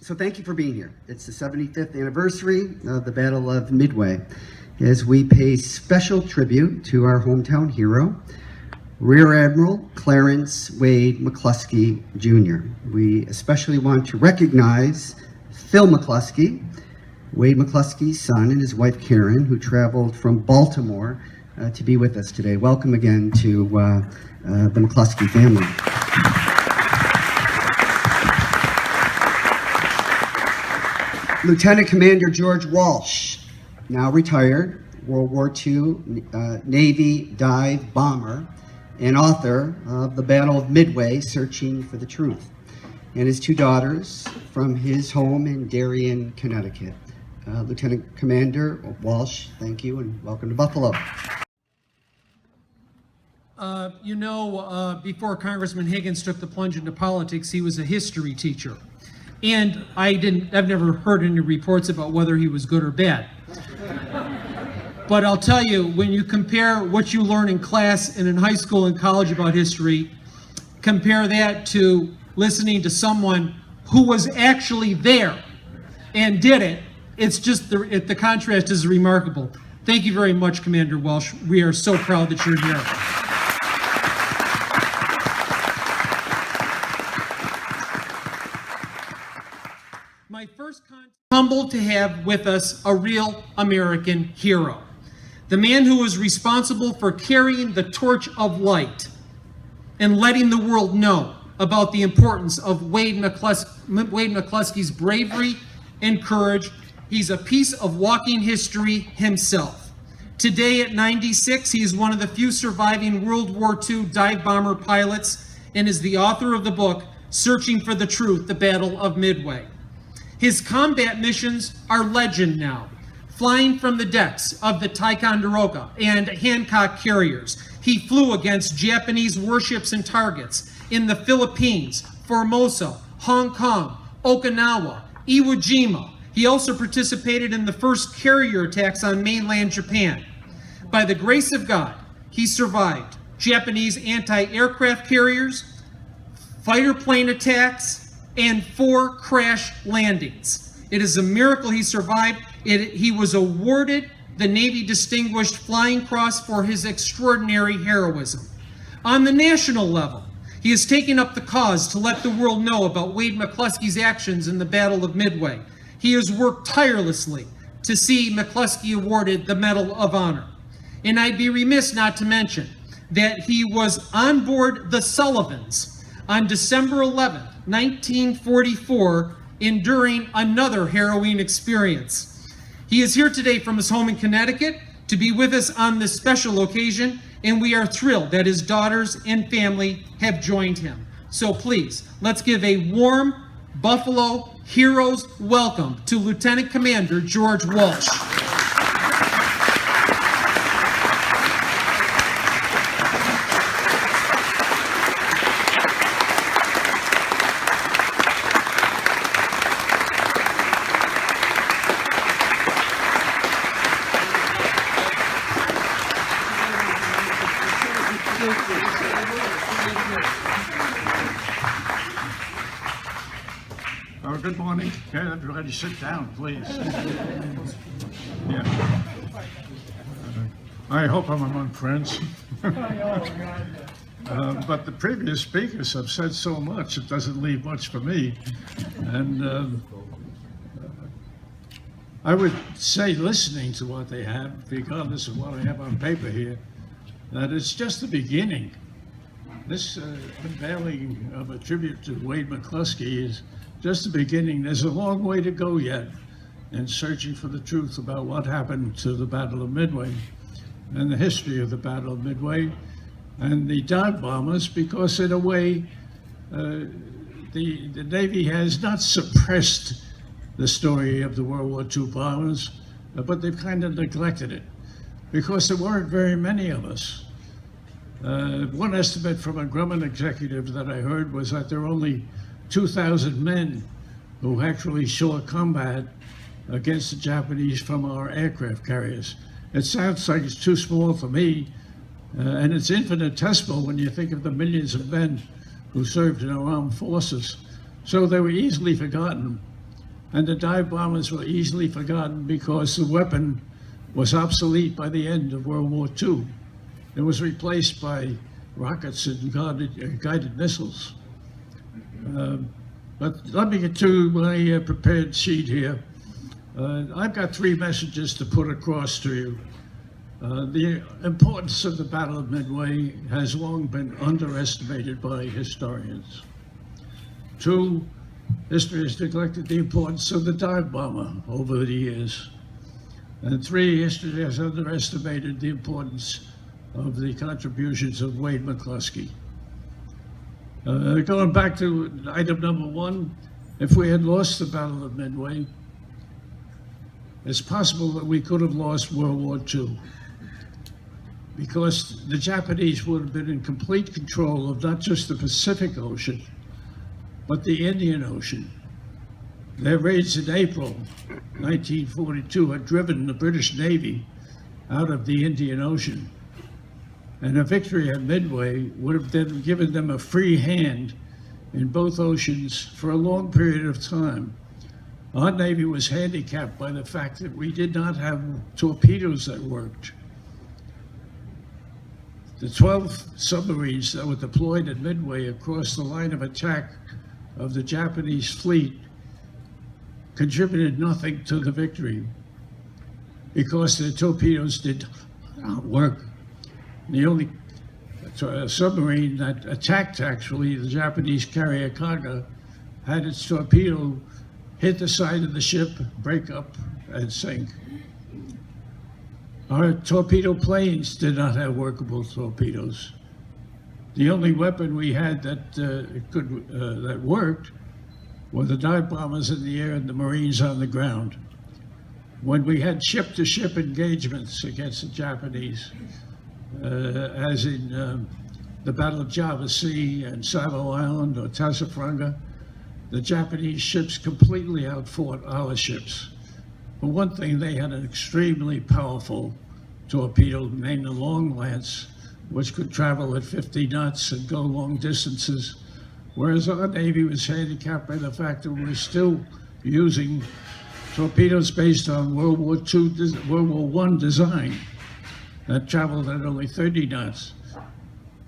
So thank you for being here. It's the 75th anniversary of the Battle of Midway, as we pay special tribute to our hometown hero, Rear Admiral Clarence Wade McClusky, Jr. We especially want to recognize Phil McClusky, Wade McClusky's son, and his wife Karen, who traveled from Baltimore to be with us today. Welcome again to the McClusky family. Lieutenant Commander George Walsh, now retired, World War II Navy dive bomber and author of The Battle of Midway, Searching for the Truth, and his two daughters from his home in Darien, Connecticut. Lieutenant Commander Walsh, thank you and welcome to Buffalo. Before Congressman Higgins took the plunge into politics, he was a history teacher. And I've never heard any reports about whether he was good or bad. But I'll tell you, when you compare what you learn in class and in high school and college about history, compare that to listening to someone who was actually there and did it, it's just the contrast is remarkable. Thank you very much, Commander Walsh. We are so proud that you're here. My first humbled to have with us a real American hero, the man who was responsible for carrying the torch of light and letting the world know about the importance of Wade McClusky's bravery and courage. He's a piece of walking history himself. Today at 96, he is one of the few surviving World War II dive bomber pilots and is the author of the book, Searching for the Truth, The Battle of Midway. His combat missions are legend now, flying from the decks of the Ticonderoga and Hancock carriers. He flew against Japanese warships and targets in the Philippines, Formosa, Hong Kong, Okinawa, Iwo Jima. He also participated in the first carrier attacks on mainland Japan. By the grace of God, he survived Japanese anti-aircraft carriers, fighter plane attacks, and 4 crash landings. It is a miracle he survived. He was awarded the Navy Distinguished Flying Cross for his extraordinary heroism. On the national level, he has taken up the cause to let the world know about Wade McClusky's actions in the Battle of Midway. He has worked tirelessly to see McClusky awarded the Medal of Honor. And I'd be remiss not to mention that he was on board the Sullivans on December 11th, 1944, enduring another harrowing experience. He is here today from his home in Connecticut to be with us on this special occasion, and we are thrilled that his daughters and family have joined him. So please, let's give a warm Buffalo Heroes welcome to Lieutenant Commander George Walsh. Good morning. Can everybody sit down, please? Yeah. I hope I'm among friends. But the previous speakers have said so much, it doesn't leave much for me. And I would say, listening to what they have, regardless of what I have on paper here, that it's just the beginning. This unveiling of a tribute to Wade McClusky is just the beginning. There's a long way to go yet in searching for the truth about what happened to the Battle of Midway and the history of the Battle of Midway and the dive bombers, because in a way, the Navy has not suppressed the story of the World War II bombers, but they've kind of neglected it because there weren't very many of us. One estimate from a Grumman executive that I heard was that there were only 2,000 men who actually saw combat against the Japanese from our aircraft carriers. It sounds like it's too small for me, and it's infinitesimal when you think of the millions of men who served in our armed forces. So they were easily forgotten. and the dive bombers were easily forgotten because the weapon was obsolete by the end of World War II. It was replaced by rockets and guided missiles. But let me get to my prepared sheet here. I've got 3 messages to put across to you. The importance of the Battle of Midway has long been underestimated by historians. 2, history has neglected the importance of the dive bomber over the years. And 3, history has underestimated the importance of the contributions of Wade McClusky. Going back to item number 1, if we had lost the Battle of Midway, it's possible that we could have lost World War II, because the Japanese would have been in complete control of not just the Pacific Ocean, but the Indian Ocean. Their raids in April 1942 had driven the British Navy out of the Indian Ocean. And a victory at Midway would have then given them a free hand in both oceans for a long period of time. Our Navy was handicapped by the fact that we did not have torpedoes that worked. The 12 submarines that were deployed at Midway across the line of attack of the Japanese fleet contributed nothing to the victory because their torpedoes did not work. The only submarine that attacked, actually, the Japanese carrier Kaga, had its torpedo hit the side of the ship, break up, and sink. Our torpedo planes did not have workable torpedoes. The only weapon we had that worked were the dive bombers in the air and the Marines on the ground. When we had ship-to-ship engagements against the Japanese, as in the Battle of Java Sea and Savo Island or Tasafranga, the Japanese ships completely outfought our ships. For one thing, they had an extremely powerful torpedo named the Long Lance, which could travel at 50 knots and go long distances, whereas our Navy was handicapped by the fact that we were still using torpedoes based on World War I design that traveled at only 30 knots.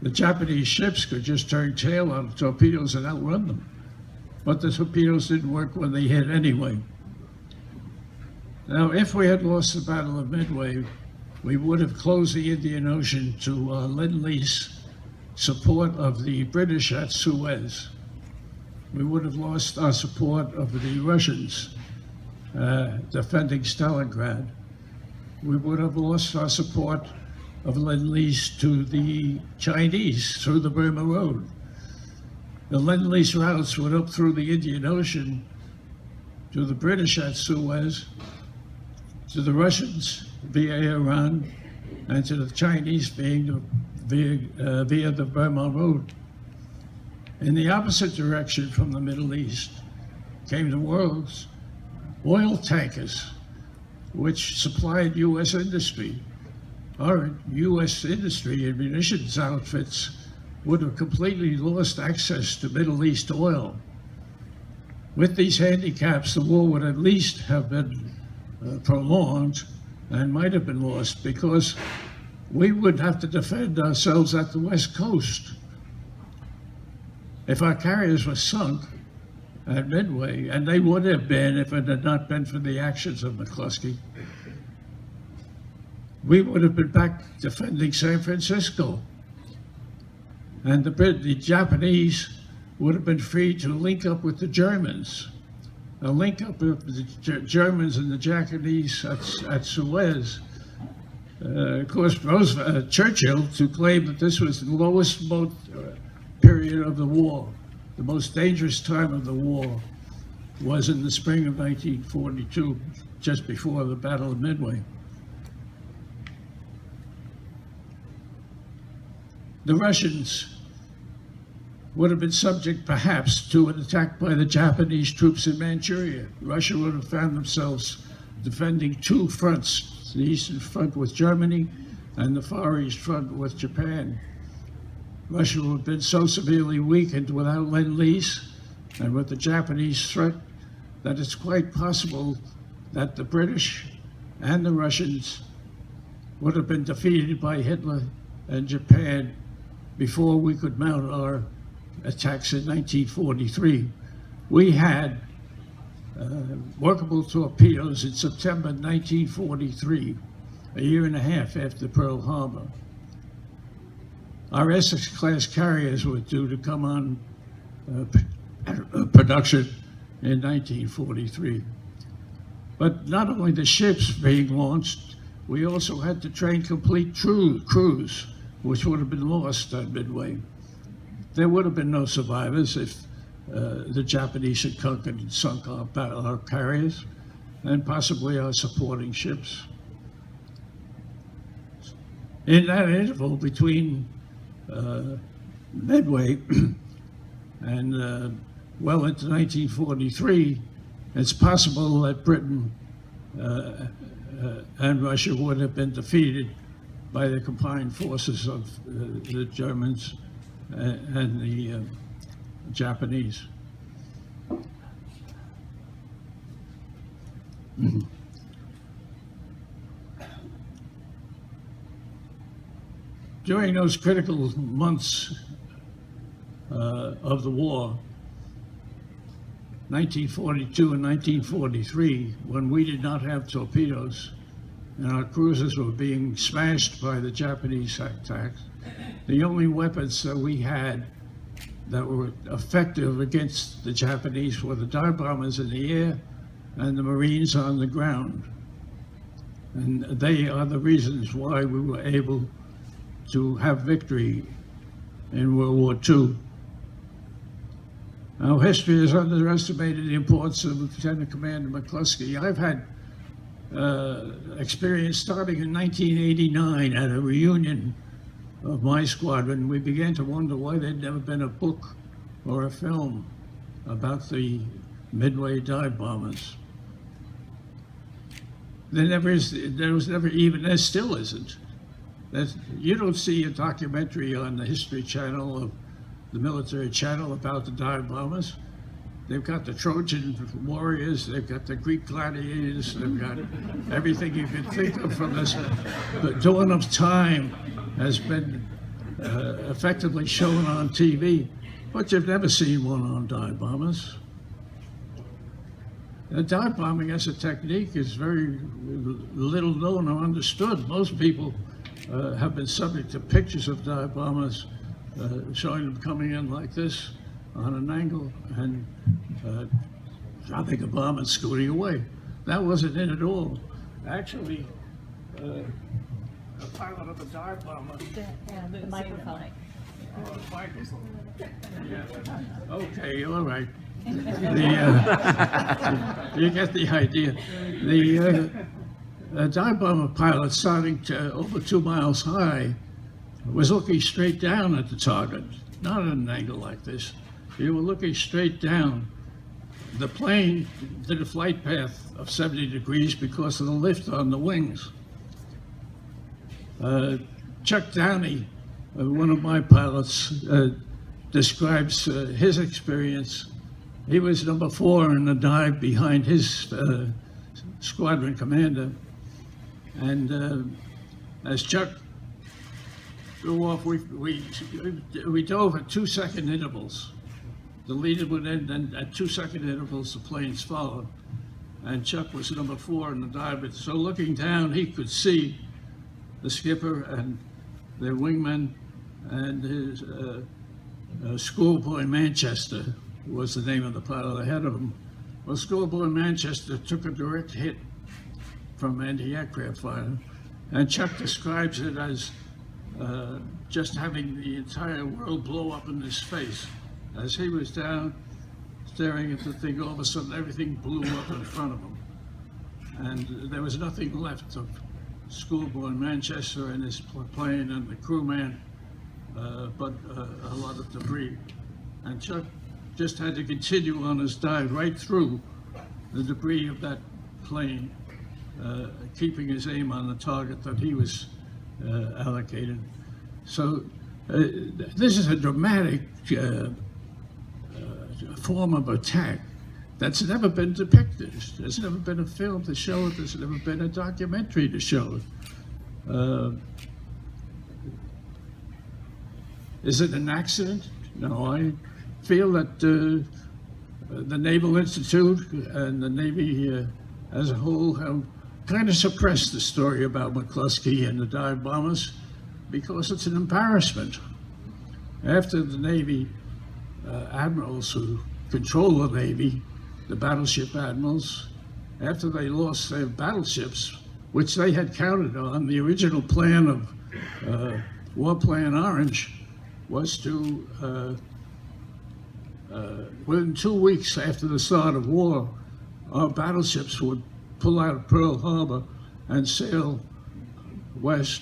The Japanese ships could just turn tail on the torpedoes and outrun them. But the torpedoes didn't work when they hit anyway. Now, if we had lost the Battle of Midway, we would have closed the Indian Ocean to Lend-Lease support of the British at Suez. We would have lost our support of the Russians defending Stalingrad. We would have lost our support of Lend-Lease to the Chinese through the Burma Road. The Lend-Lease routes went up through the Indian Ocean to the British at Suez, to the Russians via Iran, and to the Chinese via the Burma Road. In the opposite direction from the Middle East came the world's oil tankers, which supplied U.S. industry. Our U.S. industry and munitions outfits would have completely lost access to Middle East oil. With these handicaps, the war would at least have been prolonged and might have been lost, because we would have to defend ourselves at the West Coast. If our carriers were sunk at Midway, and they would have been if it had not been for the actions of McClusky, we would have been back defending San Francisco. And the Japanese would have been free to link up with the Germans. A link up with the Germans and the Japanese at Suez. Of course, Churchill, to claim that this was the lowest period of the war, the most dangerous time of the war, was in the spring of 1942, just before the Battle of Midway. The Russians would have been subject, perhaps, to an attack by the Japanese troops in Manchuria. Russia would have found themselves defending 2 fronts, the Eastern Front with Germany and the Far East Front with Japan. Russia would have been so severely weakened without Lend-Lease and with the Japanese threat that it's quite possible that the British and the Russians would have been defeated by Hitler and Japan before we could mount our attacks in 1943. We had workable torpedoes in September 1943, a year and a half after Pearl Harbor. Our Essex-class carriers were due to come on production in 1943. But not only the ships being launched, we also had to train complete crews, which would have been lost at Midway. There would have been no survivors if the Japanese had conquered and sunk our carriers and possibly our supporting ships. In that interval between Midway and well into 1943, it's possible that Britain and Russia would have been defeated by the combined forces of the Germans and the Japanese. During those critical months of the war, 1942 and 1943, when we did not have torpedoes and our cruisers were being smashed by the Japanese attacks, the only weapons that we had that were effective against the Japanese were the dive bombers in the air and the Marines on the ground. And they are the reasons why we were able to have victory in World War II. Now, history has underestimated the importance of Lieutenant Commander McClusky. I've had experience starting in 1989 at a reunion of my squadron. We began to wonder why there'd never been a book or a film about the Midway dive bombers. There still isn't. You don't see a documentary on the History Channel, of the military channel, about the dive bombers. They've got the Trojan warriors, they've got the Greek gladiators, they've got everything you can think of from this. The dawn of time has been effectively shown on TV, but you've never seen one on dive bombers. Dive bombing as a technique is very little known or understood. Most people have been subject to pictures of dive bombers showing them coming in like this on an angle and dropping a bomb and scooting away. That wasn't it at all. Actually, a pilot of a dive bomber. The microphone. Yeah. Okay, all right. You get the idea. The dive bomber pilot, starting to over 2 miles high, was looking straight down at the target, not at an angle like this. You were looking straight down. The plane did a flight path of 70 degrees because of the lift on the wings. Chuck Downey, one of my pilots, describes his experience. He was number 4 in the dive behind his squadron commander. And as Chuck go off, we dove at 2-second intervals. The leader would end, and at 2-second intervals, the planes followed. And Chuck was number 4 in the dive. So looking down, he could see the skipper and their wingman and his Schoolboy Manchester was the name of the pilot ahead of him. Well, Schoolboy Manchester took a direct hit from anti-aircraft fire, and Chuck describes it as just having the entire world blow up in his face. As he was down, staring at the thing, all of a sudden everything blew up in front of him. And there was nothing left of Schoolboy Manchester and his plane and the crewman, but a lot of debris. And Chuck just had to continue on his dive right through the debris of that plane, keeping his aim on the target that he was allocated. So this is a dramatic form of attack That's never been depicted. There's never been a film to show it. There's never been a documentary to show it. Is it an accident? No, I feel that the Naval Institute and the Navy as a whole have kind of suppressed the story about McClusky and the dive bombers because it's an embarrassment. After the Navy admirals who control the Navy, the battleship admirals, after they lost their battleships, which they had counted on, the original plan of War Plan Orange was to, within 2 weeks after the start of war, our battleships would pull out of Pearl Harbor and sail west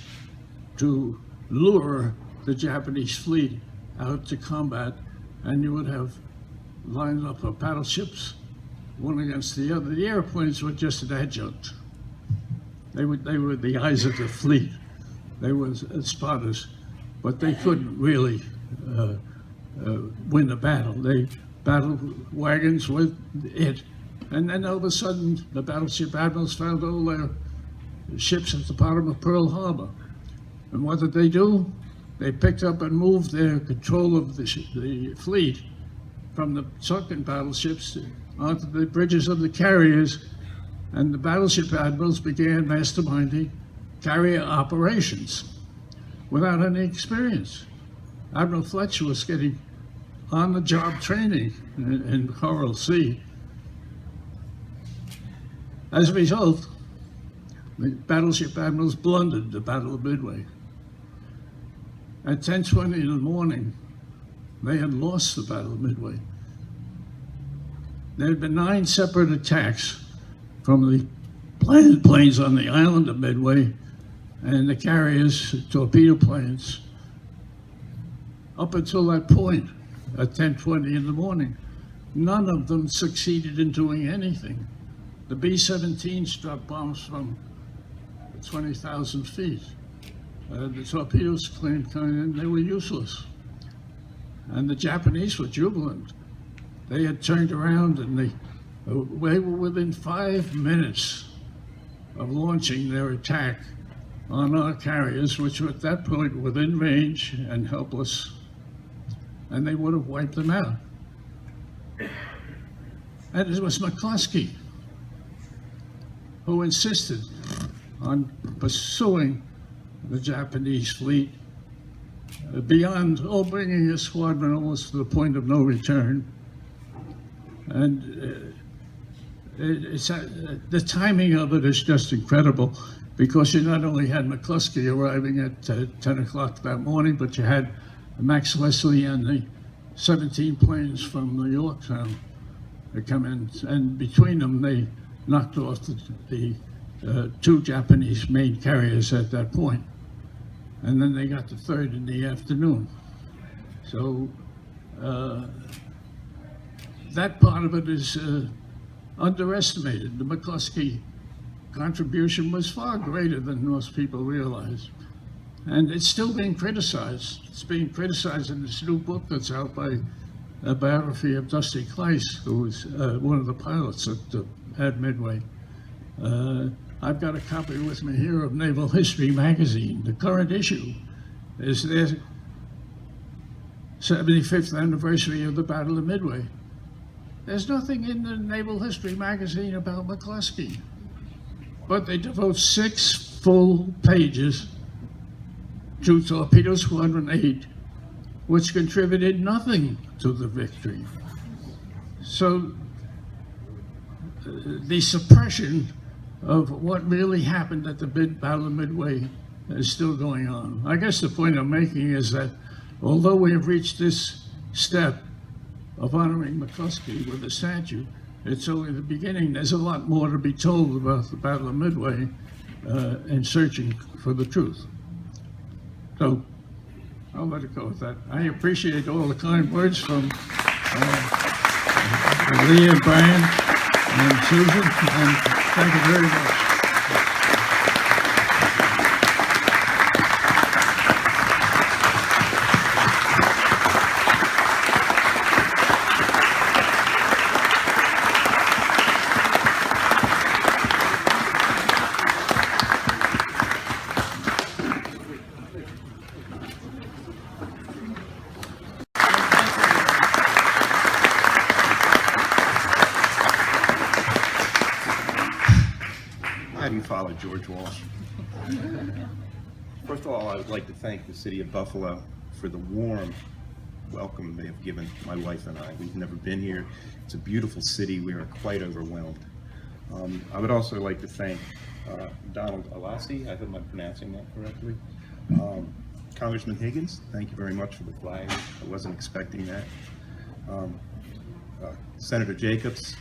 to lure the Japanese fleet out to combat, and you would have lined up our battleships one against the other. The airplanes were just an adjunct. They were the eyes of the fleet. They were spotters, but they couldn't really win the battle. They battled wagons with it. And then all of a sudden, the battleship admirals found all their ships at the bottom of Pearl Harbor. And what did they do? They picked up and moved their control of the fleet from the sunken battleships onto the bridges of the carriers, and the battleship admirals began masterminding carrier operations without any experience. Admiral Fletcher was getting on-the-job training in Coral Sea. As a result, the battleship admirals blundered the Battle of Midway. At 10:20 in the morning, they had lost the Battle of Midway. There had been 9 separate attacks from the planes on the island of Midway and the carriers, torpedo planes. Up until that point, at 10:20 in the morning, none of them succeeded in doing anything. The B-17s dropped bombs from 20,000 feet. The torpedoes came in, they were useless. And the Japanese were jubilant. They had turned around and they were within 5 minutes of launching their attack on our carriers, which were at that point within range and helpless, and they would have wiped them out. And it was McClusky who insisted on pursuing the Japanese fleet beyond, bringing a squadron almost to the point of no return. And the timing of it is just incredible, because you not only had McClusky arriving at 10 o'clock that morning, but you had Max Leslie and the 17 planes from New Yorktown that come in, and between them they knocked off the 2 Japanese main carriers at that point. And then they got the 3rd in the afternoon. So that part of it is underestimated. The McClusky contribution was far greater than most people realize. And it's still being criticized. It's being criticized in this new book that's out by a biography of Dusty Kleiss, who was one of the pilots at Midway. I've got a copy with me here of Naval History magazine. The current issue is their 75th anniversary of the Battle of Midway. There's nothing in the Naval History magazine about McClusky, but they devote 6 full pages to Torpedo Squadron 8, which contributed nothing to the victory. So the suppression of what really happened at the Battle of Midway is still going on. I guess the point I'm making is that although we have reached this step of honoring McClusky with a statue, it's only the beginning. There's a lot more to be told about the Battle of Midway in searching for the truth. So I'll let it go with that. I appreciate all the kind words from Lee and Brian and Susan, and thank you very much. have you follow George Walsh. First of all, I would like to thank the city of Buffalo for the warm welcome they have given my wife and I. We've never been here. It's a beautiful city. We are quite overwhelmed. I would also like to thank Donald Alassi, I hope I'm pronouncing that correctly. Congressman Higgins, thank you very much for the flag. I wasn't expecting that. Senator Jacobs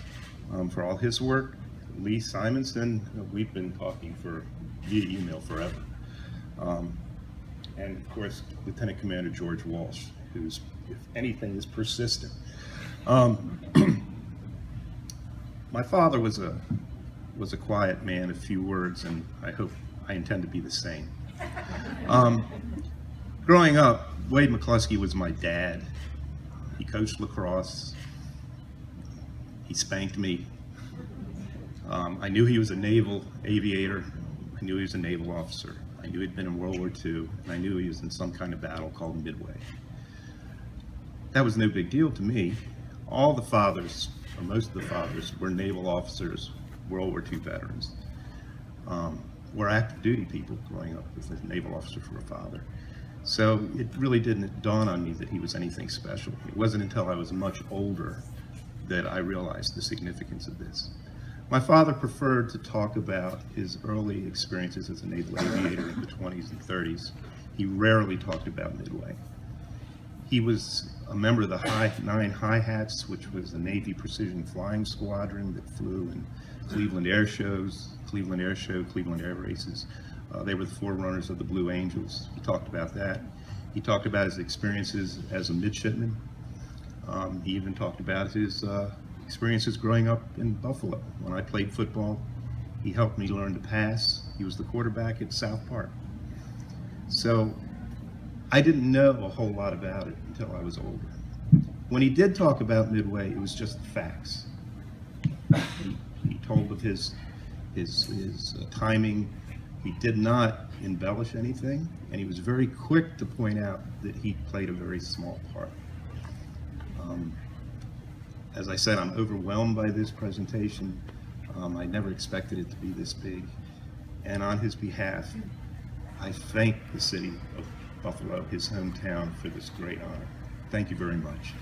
for all his work. Lee Simonson, we've been talking via email forever. And of course, Lieutenant Commander George Walsh, who's, if anything, is persistent. My father was a quiet man, a few words, and I intend to be the same. Growing up, Wade McClusky was my dad. He coached lacrosse. He spanked me. I knew he was a naval aviator. I knew he was a naval officer. I knew he'd been in World War II, and I knew he was in some kind of battle called Midway. That was no big deal to me. All the fathers, or most of the fathers, were naval officers, World War II veterans. Were active duty people growing up with a naval officer for a father. So it really didn't dawn on me that he was anything special. It wasn't until I was much older that I realized the significance of this. My father preferred to talk about his early experiences as a naval aviator in the 20s and 30s. He rarely talked about Midway. He was a member of the 9 High Hats, which was the Navy Precision Flying Squadron that flew in Cleveland Air Shows, Cleveland Air Show, Cleveland Air Races. They were the forerunners of the Blue Angels. He talked about that. He talked about his experiences as a midshipman. He even talked about his experiences growing up in Buffalo. When I played football, he helped me learn to pass. He was the quarterback at South Park. So I didn't know a whole lot about it until I was older. When he did talk about Midway, it was just facts. He told of his timing. He did not embellish anything, and he was very quick to point out that he played a very small part. As I said, I'm overwhelmed by this presentation. I never expected it to be this big. And on his behalf, I thank the city of Buffalo, his hometown, for this great honor. Thank you very much.